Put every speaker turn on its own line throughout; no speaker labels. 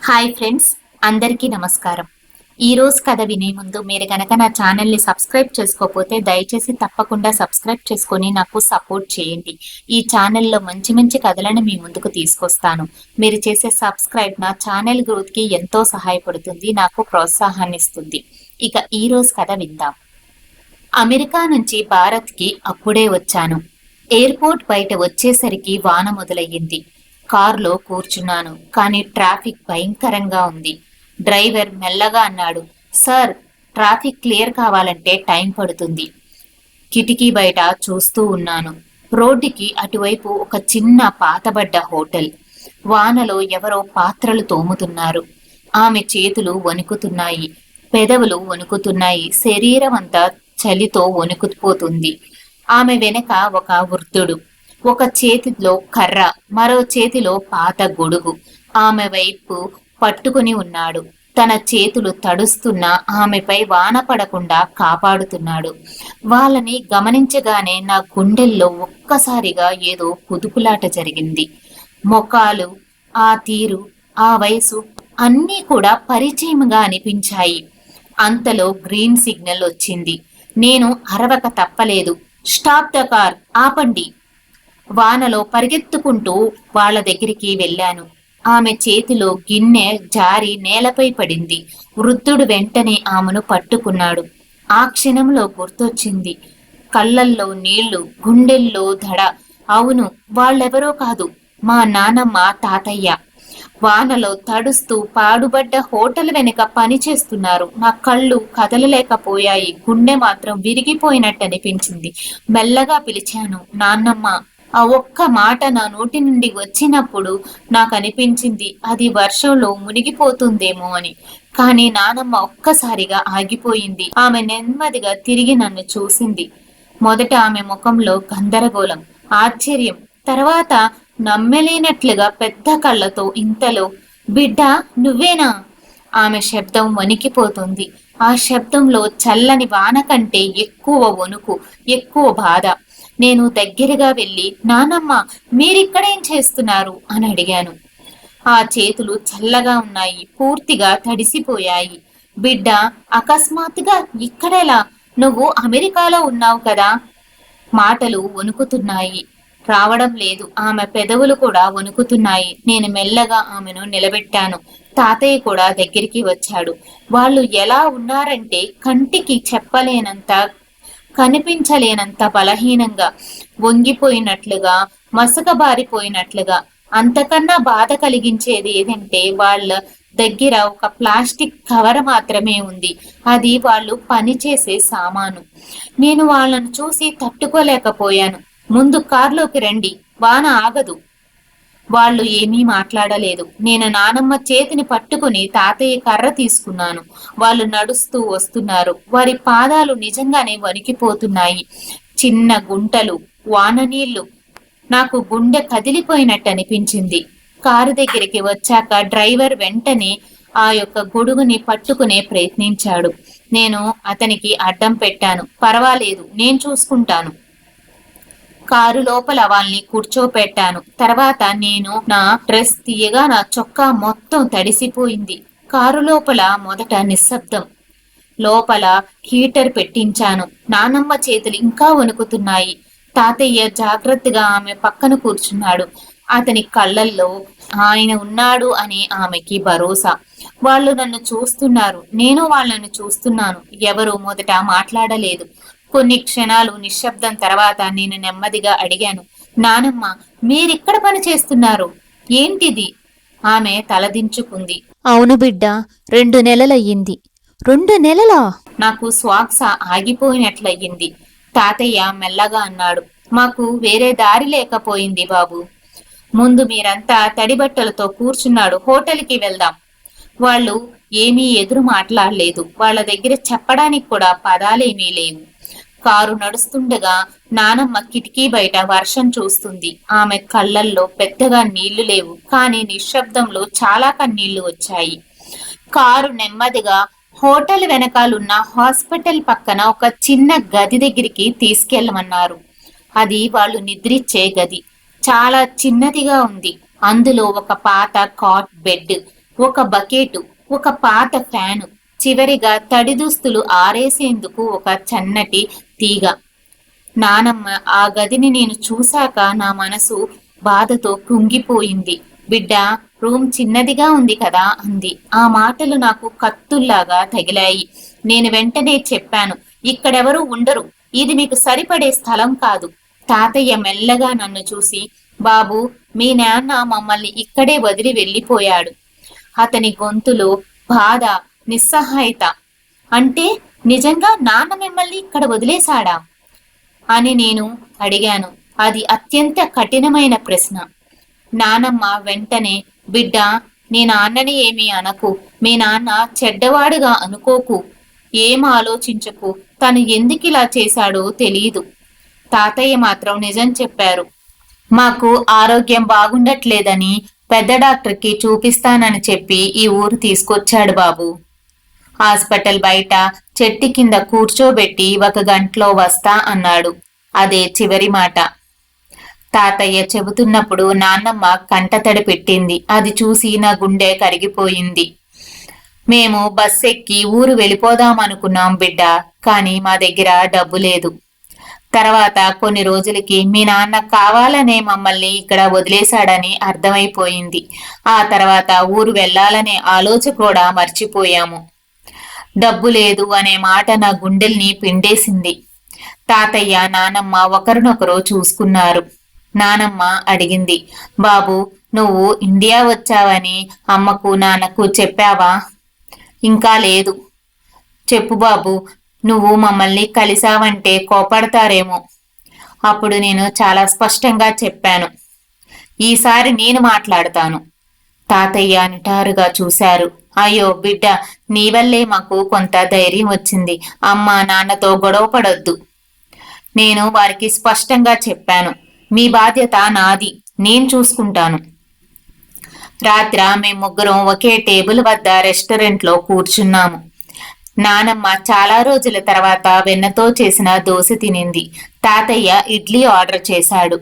Hi friends, అందరికీ నమస్కారం. ఈరోజు కథ వినే ముందు మీరు కనుక నా ఛానల్ని సబ్స్క్రైబ్ చేసుకోకపోతే దయచేసి తప్పకుండా సబ్స్క్రైబ్ చేసుకొని నాకు సపోర్ట్ చేయండి. ఈ ఛానల్లో మంచి మంచి కథలను మీ ముందుకు తీసుకొస్తాను. మీరు చేసే సబ్స్క్రైబ్ నా ఛానల్ గ్రోత్కి ఎంతో సహాయపడుతుంది, నాకు ప్రోత్సాహాన్ని ఇస్తుంది. ఇక ఈరోజు కథ విందాం. అమెరికా నుంచి భారత్కి అప్పుడే వచ్చాను. ఎయిర్పోర్ట్ బయట వచ్చేసరికి వాన మొదలయ్యింది. కారులో కూర్చున్నాను, కానీ ట్రాఫిక్ భయంకరంగా ఉంది. డ్రైవర్ మెల్లగా అన్నాడు, సార్, ట్రాఫిక్ క్లియర్ కావాలంటే టైం పడుతుంది. కిటికీ బయట చూస్తూ ఉన్నాను. రోడ్డుకి అటువైపు ఒక చిన్న పాతబడ్డ హోటల్. వానలో ఎవరో పాత్రలు తోముతున్నారు. ఆమె చేతులు వణుకుతున్నాయి, పెదవులు వణుకుతున్నాయి, శరీరం అంతా చలితో వణుకుపోతుంది. ఆమె వెనక ఒక వృద్ధుడు, ఒక చేతిలో కర్ర, మరో చేతిలో పాత గొడుగు ఆమె వైపు పట్టుకుని ఉన్నాడు. తన చేతులు తడుస్తున్న ఆమెపై వాన పడకుండా కాపాడుతున్నాడు. వాళ్ళని గమనించగానే నా గుండెల్లో ఒక్కసారిగా ఏదో కుదుపులాట జరిగింది. మొఖాలు, ఆ తీరు, ఆ వయసు అన్నీ కూడా పరిచయంగా అనిపించాయి. అంతలో గ్రీన్ సిగ్నల్ వచ్చింది. నేను అరవక తప్పలేదు. స్టాప్ ద కార్, ఆపండి. వానలో పరిగెత్తుకుంటూ వాళ్ళ దగ్గరికి వెళ్ళాను. ఆమె చేతిలో గిన్నె జారి నేలపై పడింది. వృద్ధుడు వెంటనే ఆమెను పట్టుకున్నాడు. ఆ క్షణంలో గుర్తొచ్చింది. కళ్ళల్లో నీళ్లు, గుండెల్లో దడ. అవును, వాళ్ళెవరో కాదు, మా నానమ్మ, తాతయ్య. వానలో తడుస్తూ పాడుబడ్డ హోటల్ వెనుక పని చేస్తున్నారు. నా కళ్ళు కదలలేకపోయాయి. గుండె మాత్రం విరిగిపోయినట్టు అనిపించింది. మెల్లగా పిలిచాను, నాన్నమ్మ. ఆ ఒక్క మాట నా నోటి నుండి వచ్చినప్పుడు నాకు అనిపించింది అది వర్షంలో మునిగిపోతుందేమో అని. కానీ నానమ్మ ఒక్కసారిగా ఆగిపోయింది. ఆమె నెమ్మదిగా తిరిగి నన్ను చూసింది. మొదట ఆమె ముఖంలో గందరగోళం, ఆశ్చర్యం, తర్వాత నమ్మలేనట్లుగా పెద్ద కళ్ళతో ఇంతలో, బిడ్డ, నువ్వేనా? ఆమె శబ్దం వణికిపోతుంది. ఆ శబ్దంలో చల్లని వాన కంటే ఎక్కువ వణుకు, ఎక్కువ బాధ. నేను దగ్గరగా వెళ్ళి, నానమ్మ, మీరిక్కడేం చేస్తున్నారు అని అడిగాను. ఆ చేతులు చల్లగా ఉన్నాయి, పూర్తిగా తడిసిపోయాయి. బిడ్డ, అకస్మాత్తుగా ఇక్కడెలా? నువ్వు అమెరికాలో ఉన్నావు కదా? మాటలు వణుకుతున్నాయి, రావడం లేదు. ఆమె పెదవులు కూడా వణుకుతున్నాయి. నేను మెల్లగా ఆమెను నిలబెట్టాను. తాతయ్య కూడా దగ్గరికి వచ్చాడు. వాళ్ళు ఎలా ఉన్నారంటే కంటికి చెప్పలేనంత, కనిపించలేనంత బలహీనంగా, వంగిపోయినట్లుగా, మసకబారిపోయినట్లుగా. అంతకన్నా బాధ కలిగించేది ఏదంటే వాళ్ళ దగ్గర ఒక ప్లాస్టిక్ కవర్ మాత్రమే ఉంది. అది వాళ్ళు పనిచేసే సామాను. నేను వాళ్ళను చూసి తట్టుకోలేకపోయాను. ముందు కారులోకి రండి, వాన ఆగదు. వాళ్ళు ఏమీ మాట్లాడలేదు. నేను నానమ్మ చేతిని పట్టుకుని తాతయ్య కర్ర తీసుకున్నాను. వాళ్ళు నడుస్తూ వస్తున్నారు. వారి పాదాలు నిజంగానే వణికిపోతున్నాయి. చిన్న గుంటలు, వాన నీళ్లు. నాకు గుండె కదిలిపోయినట్టు అనిపించింది. కారు దగ్గరికి వచ్చాక డ్రైవర్ వెంటనే ఆ యొక్క గొడుగుని పట్టుకునే ప్రయత్నించాడు. నేను అతనికి అడ్డం పెట్టాను. పర్వాలేదు, నేను చూసుకుంటాను. కారు లోపల వాళ్ళని కూర్చోపెట్టాను. తర్వాత నేను నా డ్రెస్ తీయగా నా చొక్కా మొత్తం తడిసిపోయింది. కారు లోపల మొదట నిశ్శబ్దం. లోపల హీటర్ పెట్టించాను. నానమ్మ చేతులు ఇంకా వణుకుతున్నాయి. తాతయ్య జాగ్రత్తగా ఆమె పక్కన కూర్చున్నాడు. అతని కళ్ళల్లో ఆయన ఉన్నాడు అని ఆమెకి భరోసా. వాళ్ళు నన్ను చూస్తున్నారు, నేను వాళ్ళను చూస్తున్నాను. ఎవరు మొదట మాట్లాడలేదు. కొన్ని క్షణాలు నిశ్శబ్దం తర్వాత నేను నెమ్మదిగా అడిగాను, నానమ్మ, మీరిక్కడ పని చేస్తున్నారు ఏంటిది? ఆమె తలదించుకుంది.
అవును బిడ్డ, 2 నెలలయ్యింది. 2 నెలలా?
నాకు శ్వాస ఆగిపోయినట్లయింది. తాతయ్య మెల్లగా అన్నాడు, మాకు వేరే దారి లేకపోయింది బాబు. ముందు మీరంతా తడిబట్టలతో కూర్చున్నాడు, హోటల్కి వెళ్దాం. వాళ్ళు ఏమీ ఎదురు మాట్లాడలేదు. వాళ్ళ దగ్గర చెప్పడానికి కూడా పదాలేమీ లేవు. కారు నడుస్తుండగా నానమ్మ కిటికీ బయట వర్షం చూస్తుంది. ఆమె కళ్ళల్లో పెద్దగా నీళ్లు లేవు, కానీ నిశ్శబ్దంలో చాలా కన్నీళ్లు వచ్చాయి. కారు నెమ్మదిగా హోటల్ వెనకాలన్న హాస్పిటల్ పక్కన ఒక చిన్న గది దగ్గరికి తీసుకెళ్లమన్నారు. అది వాళ్ళు నిద్రిచ్చే గది. చాలా చిన్నదిగా ఉంది. అందులో ఒక పాత కాట్ బెడ్, ఒక బకెటు, ఒక పాత ఫ్యాను, చివరిగా తడి దుస్తులు ఆరేసేందుకు ఒక చన్నటి తీగ. నానమ్మ ఆ గదిని నేను చూశాక నా మనసు బాధతో కృంగిపోయింది. బిడ్డ, రూమ్ చిన్నదిగా ఉంది కదా అంది. ఆ మాటలు నాకు కత్తుల్లాగా తగిలాయి. నేను వెంటనే చెప్పాను, ఇక్కడెవరూ ఉండరు, ఇది మీకు సరిపడే స్థలం కాదు. తాతయ్య మెల్లగా నన్ను చూసి, బాబు, మీ నాన్న మమ్మల్ని ఇక్కడే వదిలి వెళ్ళిపోయాడు. అతని గొంతులో బాధ, నిస్సహాయత. అంటే నిజంగా నాన్న మిమ్మల్ని ఇక్కడ వదిలేశాడా అని నేను అడిగాను. అది అత్యంత కఠినమైన ప్రశ్న. నానమ్మ వెంటనే, బిడ్డ, నీ నాన్నని ఏమీ అనకు, మీ నాన్న చెడ్డవాడుగా అనుకోకు, ఏం ఆలోచించకు, తను ఎందుకిలా చేశాడో తెలీదు. తాతయ్య మాత్రం నిజం చెప్పారు. మాకు ఆరోగ్యం బాగుండట్లేదని పెద్ద డాక్టర్కి చూపిస్తానని చెప్పి ఈ ఊరు తీసుకొచ్చాడు బాబు. హాస్పిటల్ బయట చెట్టు కింద కూర్చోబెట్టి 1 గంటలో వస్తా అన్నాడు. అదే చివరి మాట. తాతయ్య చెబుతున్నప్పుడు నాన్నమ్మ కంటతడి పెట్టింది. అది చూసి నా గుండె కరిగిపోయింది. మేము బస్ ఎక్కి ఊరు వెళ్ళిపోదామనుకున్నాం బిడ్డ, కానీ మా దగ్గర డబ్బు లేదు. తర్వాత కొన్ని రోజులకి మీ నాన్న కావాలనే మమ్మల్ని ఇక్కడ వదిలేశాడని అర్థమైపోయింది. ఆ తర్వాత ఊరు వెళ్ళాలనే ఆలోచన కూడా మర్చిపోయాము. డబ్బు లేదు అనే మాట నా గుండెల్ని పిండేసింది. తాతయ్య నానమ్మ ఒకరినొకరు చూసుకున్నారు. నానమ్మ అడిగింది, బాబు, నువ్వు ఇండియా వచ్చావని అమ్మకు నాన్నకు చెప్పావా? ఇంకా లేదు. చెప్పు బాబు, నువ్వు మమ్మల్ని కలిసావంటే కోపడతారేమో. అప్పుడు నేను చాలా స్పష్టంగా చెప్పాను, ఈసారి నేను మాట్లాడతాను. తాతయ్య నిటారుగా చూశారు. అయ్యో బిడ్డ, నీ వల్లే మాకు కొంత ధైర్యం వచ్చింది. అమ్మ నాన్నతో గొడవ పడొద్దు. నేను వారికి స్పష్టంగా చెప్పాను, మీ బాధ్యత నాది, నేను చూసుకుంటాను. రాత్ర మేము ముగ్గురం ఒకే టేబుల్ వద్ద రెస్టారెంట్లో కూర్చున్నాము. నానమ్మ చాలా రోజుల తర్వాత వెన్నతో చేసిన దోశ తినింది. తాతయ్య ఇడ్లీ ఆర్డర్ చేశాడు.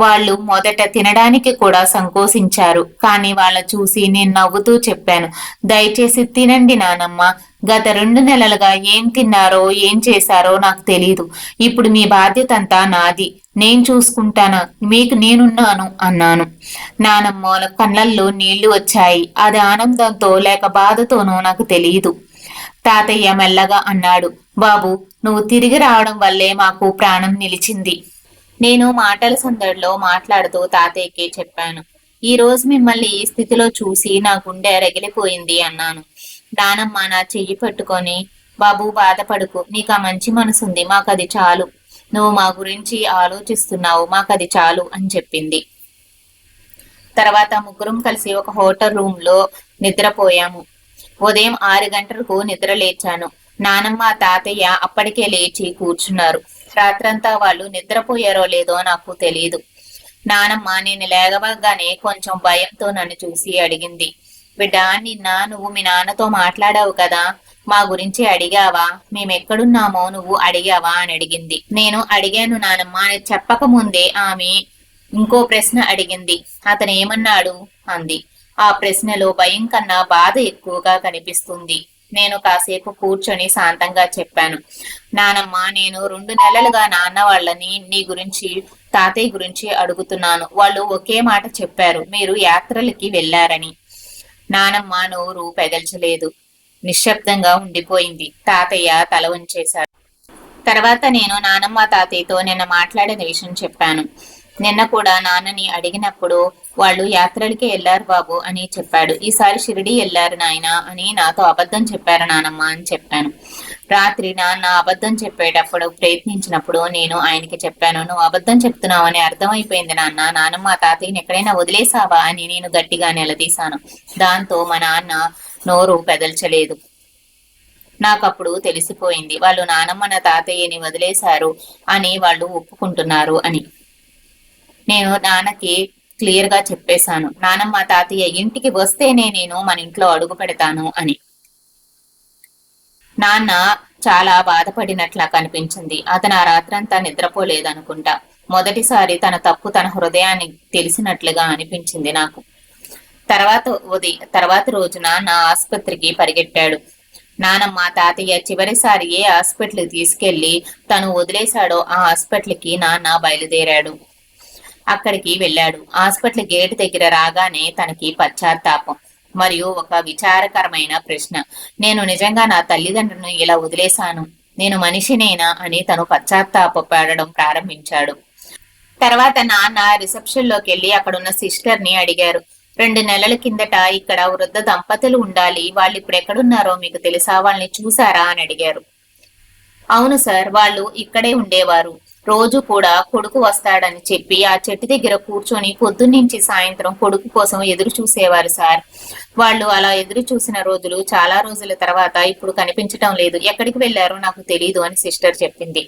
వాళ్ళు మొదట తినడానికి కూడా సంకోచించారు. కానీ వాళ్ళ చూసి నేను నవ్వుతూ చెప్పాను, దయచేసి తినండి నానమ్మ. గత 2 నెలలుగా ఏం తిన్నారో ఏం చేశారో నాకు తెలీదు. ఇప్పుడు మీ బాధ్యత అంతా నాది, నేను చూసుకుంటాను, మీకు నేనున్నాను అన్నాను. నానమ్మ కళ్ళల్లో నీళ్లు వచ్చాయి. అది ఆనందంతో లేక బాధతోనో నాకు తెలియదు. తాతయ్య మెల్లగా అన్నాడు, బాబు, నువ్వు తిరిగి రావడం వల్లే మాకు ప్రాణం నిలిచింది. నేను మాటల సందడిలో మాట్లాడుతూ తాతయ్యకి చెప్పాను, ఈ రోజు మిమ్మల్ని ఈ స్థితిలో చూసి నా గుండె రగిలిపోయింది అన్నాను. నానమ్మ నా చెయ్యి పట్టుకొని, బాబు, బాధపడుకు, నీకు ఆ మంచి మనసుంది, మాకది చాలు. నువ్వు మా గురించి ఆలోచిస్తున్నావు, మాకది చాలు అని చెప్పింది. తర్వాత ముగ్గురం కలిసి ఒక హోటల్ రూమ్ లో నిద్రపోయాము. ఉదయం 6 గంటలకు నిద్ర లేచాను. నానమ్మ తాతయ్య అప్పటికే లేచి కూర్చున్నారు. రాత్రంతా వాళ్ళు నిద్రపోయారో లేదో నాకు తెలియదు. నానమ్మ నేను లేగవగానే కొంచెం భయంతో నన్ను చూసి అడిగింది, బిడ్డ, నిన్న నువ్వు మీ నాన్నతో మాట్లాడావు కదా, మా గురించి అడిగావా? మేమెక్కడున్నామో నువ్వు అడిగావా అని అడిగింది. నేను అడిగాను నానమ్మ అని చెప్పక ముందే ఆమె ఇంకో ప్రశ్న అడిగింది. అతను ఏమన్నాడు అంది. ఆ ప్రశ్నలో భయం కన్నా బాధ ఎక్కువగా కనిపిస్తుంది. నేను కాసేపు కూర్చొని శాంతంగా చెప్పాను, నానమ్మ, నేను 2 నెలలుగా నాన్న వాళ్ళని నీ గురించి, తాతయ్య గురించి అడుగుతున్నాను. వాళ్ళు ఒకే మాట చెప్పారు, మీరు యాత్రలకి వెళ్ళారని. నానమ్మ నోరు పెదల్చలేదు, నిశ్శబ్దంగా ఉండిపోయింది. తాతయ్య తల వంచేశాడు. తర్వాత నేను నానమ్మ తాతయ్యతో నిన్న మాట్లాడిన విషయం చెప్పాను. నిన్న కూడా నాన్నని అడిగినప్పుడు వాళ్ళు యాత్రలకి వెళ్లారు బాబు అని చెప్పాడు. ఈసారి షిరిడి వెళ్లారు నాయన అని నాతో అబద్ధం చెప్పారు నానమ్మ అని చెప్పాను. రాత్రి నాన్న అబద్ధం చెప్పేటప్పుడు ప్రయత్నించినప్పుడు నేను ఆయనకి చెప్పాను, నువ్వు అబద్ధం చెప్తున్నావని అర్థమైపోయింది నాన్న, నానమ్మ తాతయ్యని ఎక్కడైనా వదిలేసావా అని నేను గట్టిగా నిలదీశాను. దాంతో మా నాన్న నోరు పెదల్చలేదు. నాకప్పుడు తెలిసిపోయింది, వాళ్ళు నానమ్మ నా తాతయ్యని వదిలేశారు అని వాళ్ళు ఒప్పుకుంటున్నారు అని. నేను నాన్నకి క్లియర్ గా చెప్పేశాను, నానమ్మ తాతయ్య ఇంటికి వస్తేనే నేను మన ఇంట్లో అడుగు పెడతాను అని. నాన్న చాలా బాధపడినట్లా కనిపించింది. అతను ఆ రాత్రంతా నిద్రపోలేదనుకుంటా. మొదటిసారి తన తప్పు తన హృదయాన్ని తెలిసినట్లుగా అనిపించింది నాకు. తర్వాత రోజున నా ఆసుపత్రికి పరిగెట్టాడు. నానమ్మ తాతయ్య చివరిసారి ఏ హాస్పిటల్కి తీసుకెళ్లి తను వదిలేశాడో ఆ హాస్పిటల్కి నాన్న బయలుదేరాడు. అక్కడికి వెళ్ళాడు. హాస్పిటల్ గేట్ దగ్గర రాగానే తనకి పశ్చాత్తాపం మరియు ఒక విచారకరమైన ప్రశ్న. నేను నిజంగా నా తల్లిదండ్రులను ఇలా వదిలేశాను, నేను మనిషినేనా అని తను పశ్చాత్తాపడడం ప్రారంభించాడు. తర్వాత నాన్న రిసెప్షన్ లోకి వెళ్ళి అక్కడున్న సిస్టర్ ని అడిగారు. 2 నెలల కిందట ఇక్కడ వృద్ధ దంపతులు ఉండాలి, వాళ్ళు ఇప్పుడు ఎక్కడున్నారో మీకు తెలుసా, వాళ్ళని చూసారా అని అడిగారు. అవును సార్, వాళ్ళు ఇక్కడే ఉండేవారు. రోజు కూడా కొడుకు వస్తాడని చెప్పి ఆ చెట్టు దగ్గర కూర్చొని పొద్దున్నుంచి సాయంత్రం కొడుకు కోసం ఎదురు చూసేవారు సార్. వాళ్ళు అలా ఎదురు చూసిన రోజులు చాలా రోజుల తర్వాత ఇప్పుడు కనిపించటం లేదు. ఎక్కడికి వెళ్లారో నాకు తెలీదు అని సిస్టర్ చెప్పింది.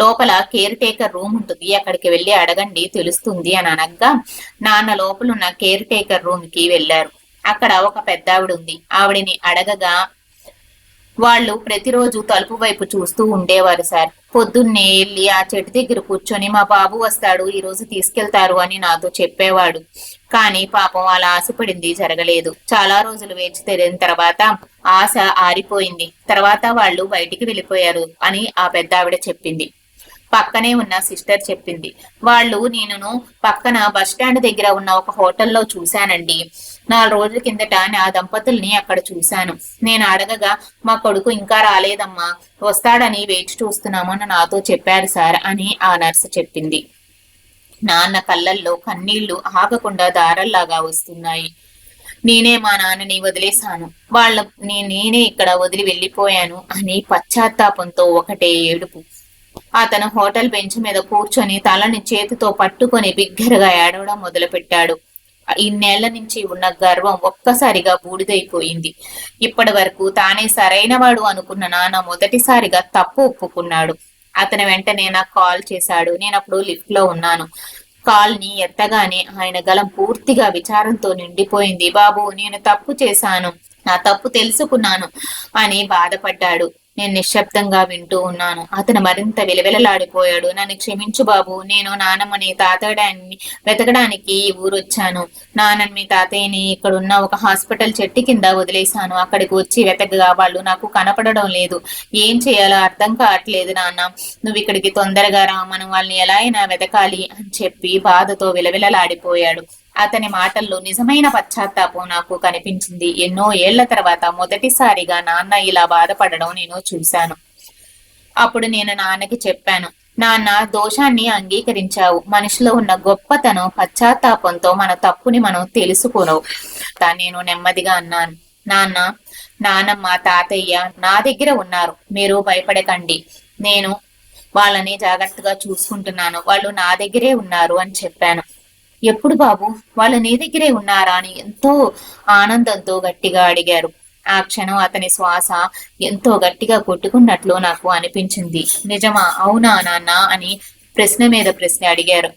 లోపల కేర్ టేకర్ రూమ్ ఉంటుంది, అక్కడికి వెళ్ళి అడగండి తెలుస్తుంది అని అనగా నాన్న లోపలున్న కేర్ టేకర్ రూమ్ కి వెళ్లారు. అక్కడ ఒక పెద్దావిడ ఉంది. ఆవిడని అడగగా వాళ్ళు ప్రతిరోజు తలుపు వైపు చూస్తూ ఉండేవారు సార్. పొద్దున్నే వెళ్ళి ఆ చెట్టు దగ్గర కూర్చొని మా బాబు వస్తాడు, ఈ రోజు తీసుకెళ్తారు అని నాతో చెప్పేవాడు. కానీ పాపం అలా ఆశపడింది జరగలేదు. చాలా రోజులు వేచి తెరిన తర్వాత ఆశ ఆరిపోయింది. తర్వాత వాళ్ళు బయటికి వెళ్ళిపోయారు అని ఆ పెద్ద ఆవిడ చెప్పింది. పక్కనే ఉన్న సిస్టర్ చెప్పింది, వాళ్ళు నేను పక్కన బస్ స్టాండ్ దగ్గర ఉన్న ఒక హోటల్లో చూశానండి. 4 రోజుల కిందట నా దంపతుల్ని అక్కడ చూశాను. నేను అడగగా మా కొడుకు ఇంకా రాలేదమ్మా, వస్తాడని వేచి చూస్తున్నాము అని నాతో చెప్పారు సార్ అని ఆ నర్సు చెప్పింది. నాన్న కళ్ళల్లో కన్నీళ్లు ఆగకుండా దారల్లాగా వస్తున్నాయి. నేనే మా నాన్నని వదిలేశాను, నేనే ఇక్కడ వదిలి వెళ్ళిపోయాను అని పశ్చాత్తాపంతో ఒకటే ఏడుపు. అతను హోటల్ బెంచ్ మీద కూర్చొని తలని చేతితో పట్టుకొని బిగ్గరగా ఏడవడం మొదలుపెట్టాడు. ఇన్నేళ్ల నుంచి ఉన్న గర్వం ఒక్కసారిగా బూడిదైపోయింది. ఇప్పటి వరకు తానే సరైనవాడు అనుకున్న నాన్న మొదటిసారిగా తప్పు ఒప్పుకున్నాడు. అతను వెంటనే నాకు కాల్ చేశాడు. నేను అప్పుడు లిఫ్ట్ లో ఉన్నాను. కాల్ ని ఎత్తగానే ఆయన గలం పూర్తిగా విచారంతో నిండిపోయింది. బాబు, నేను తప్పు చేశాను, నా తప్పు తెలుసుకున్నాను అని బాధపడ్డాడు. నేను నిశ్శబ్దంగా వింటూ ఉన్నాను. అతను మరింత విలవిలలాడిపోయాడు. నన్ను క్షమించు బాబు, నేను నానమ్మని తాతయ్యని వెతకడానికి ఈ ఊరొచ్చాను. నాన్నని తాతయ్యని ఇక్కడున్న ఒక హాస్పిటల్ చెట్టు కింద వదిలేశాను. అక్కడికి వచ్చి వెతకగా వాళ్ళు నాకు కనపడడం లేదు. ఏం చేయాలో అర్థం కావట్లేదు నాన్న, నువ్వు ఇక్కడికి తొందరగా రా, మనం వాళ్ళని ఎలా అయినా వెతకాలి అని చెప్పి బాధతో విలవిలలాడిపోయాడు. అతని మాటల్లో నిజమైన పశ్చాత్తాపం నాకు కనిపించింది. ఎన్నో ఏళ్ల తర్వాత మొదటిసారిగా నాన్న ఇలా బాధపడడం నేను చూశాను. అప్పుడు నేను నాన్నకి చెప్పాను, నాన్న, దోషాన్ని అంగీకరించావు. మనిషిలో ఉన్న గొప్పతనం పశ్చాత్తాపంతో మన తప్పుని మనం తెలుసుకోనవు. నేను నెమ్మదిగా అన్నాను, నాన్నమ్మ తాతయ్య నా దగ్గర ఉన్నారు, మీరు భయపడకండి, నేను వాళ్ళని జాగ్రత్తగా చూసుకుంటున్నాను, వాళ్ళు నా దగ్గరే ఉన్నారు అని చెప్పాను. ఎప్పుడు బాబు, వాళ్ళు నీ దగ్గరే ఉన్నారా అని ఎంతో ఆనందంతో గట్టిగా అడిగారు. ఆ క్షణం అతని శ్వాస ఎంతో గట్టిగా కొట్టుకున్నట్లు నాకు అనిపించింది. నిజమా? అవునా నాన్న అని ప్రశ్న మీద ప్రశ్న అడిగారు.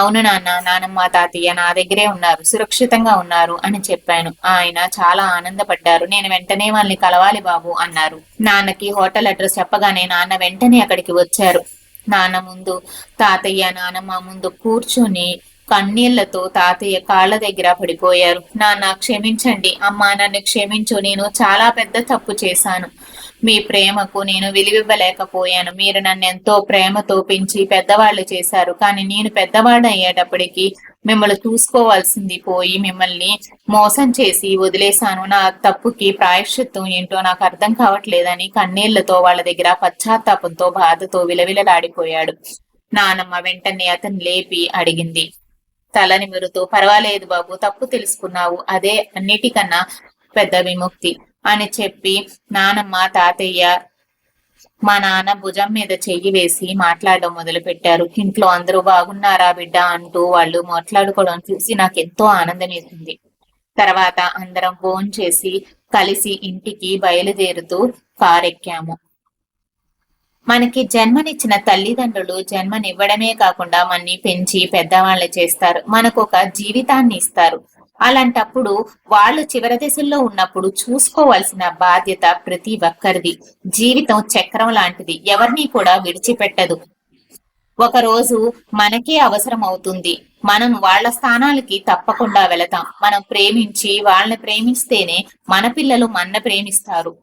అవును నాన్న, నానమ్మ తాతయ్య నా దగ్గరే ఉన్నారు, సురక్షితంగా ఉన్నారు అని చెప్పాను. ఆయన చాలా ఆనందపడ్డారు. నేను వెంటనే వాళ్ళని కలవాలి బాబు అన్నారు. నాన్నకి హోటల్ అడ్రస్ చెప్పగానే నాన్న వెంటనే అక్కడికి వచ్చారు. నాన్న ముందు, తాతయ్య నానమ్మ ముందు కూర్చొని కన్నీళ్లతో తాతయ్య కాళ్ళ దగ్గర పడిపోయారు. నాన్న క్షమించండి, అమ్మా నన్ను క్షమించు, నేను చాలా పెద్ద తప్పు చేశాను. మీ ప్రేమకు నేను విలువివ్వలేకపోయాను. మీరు నన్ను ఎంతో ప్రేమతో పెంచి పెద్దవాళ్ళు చేశారు. కానీ నేను పెద్దవాడు అయ్యేటప్పటికి మిమ్మల్ని చూసుకోవాల్సింది పోయి మిమ్మల్ని మోసం చేసి వదిలేశాను. నా తప్పుకి ప్రాయశ్చిత్తం ఏంటో నాకు అర్థం కావట్లేదని కన్నీళ్లతో వాళ్ళ దగ్గర పశ్చాత్తాపంతో బాధతో విలవిలలాడిపోయాడు. నానమ్మ వెంటనే అతన్ని లేపి అడిగింది, తల నిమురుతూ, పర్వాలేదు బాబు, తప్పు తెలుసుకున్నావు, అదే అన్నిటికన్నా పెద్ద విముక్తి అని చెప్పి నానమ్మ తాతయ్య మా నాన్న భుజం మీద చెయ్యి వేసి మాట్లాడడం మొదలు పెట్టారు. ఇంట్లో అందరూ బాగున్నారా బిడ్డ అంటూ వాళ్ళు మాట్లాడుకోవడం చూసి నాకెంతో ఆనందం వేసింది. తర్వాత అందరం భోంచేసి కలిసి ఇంటికి బయలుదేరుతూ కారెక్కాము. మనకి జన్మనిచ్చిన తల్లిదండ్రులు జన్మనివ్వడమే కాకుండా మనని పెంచి పెద్దవాళ్ళు చేస్తారు, మనకు ఒక జీవితాన్ని ఇస్తారు. అలాంటప్పుడు వాళ్ళు చివరి దశల్లో ఉన్నప్పుడు చూసుకోవాల్సిన బాధ్యత ప్రతి ఒక్కరిది. జీవితం చక్రం లాంటిది, ఎవరిని కూడా విడిచిపెట్టదు. ఒక రోజు మనకే అవసరం అవుతుంది, మనం వాళ్ళ స్థానాలకి తప్పకుండా వెళతాం. మనం ప్రేమించి వాళ్ళని ప్రేమిస్తేనే మన పిల్లలు మనని ప్రేమిస్తారు.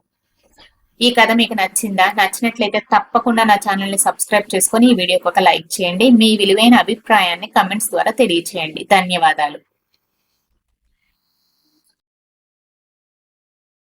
ఈ కథ మీకు నచ్చిందా? నచ్చినట్లయితే తప్పకుండా నా ఛానల్ ని సబ్స్క్రైబ్ చేసుకొని ఈ వీడియోకి ఒక లైక్ చేయండి. మీ విలువైన అభిప్రాయాన్ని కమెంట్స్ ద్వారా తెలియచేయండి. ధన్యవాదాలు.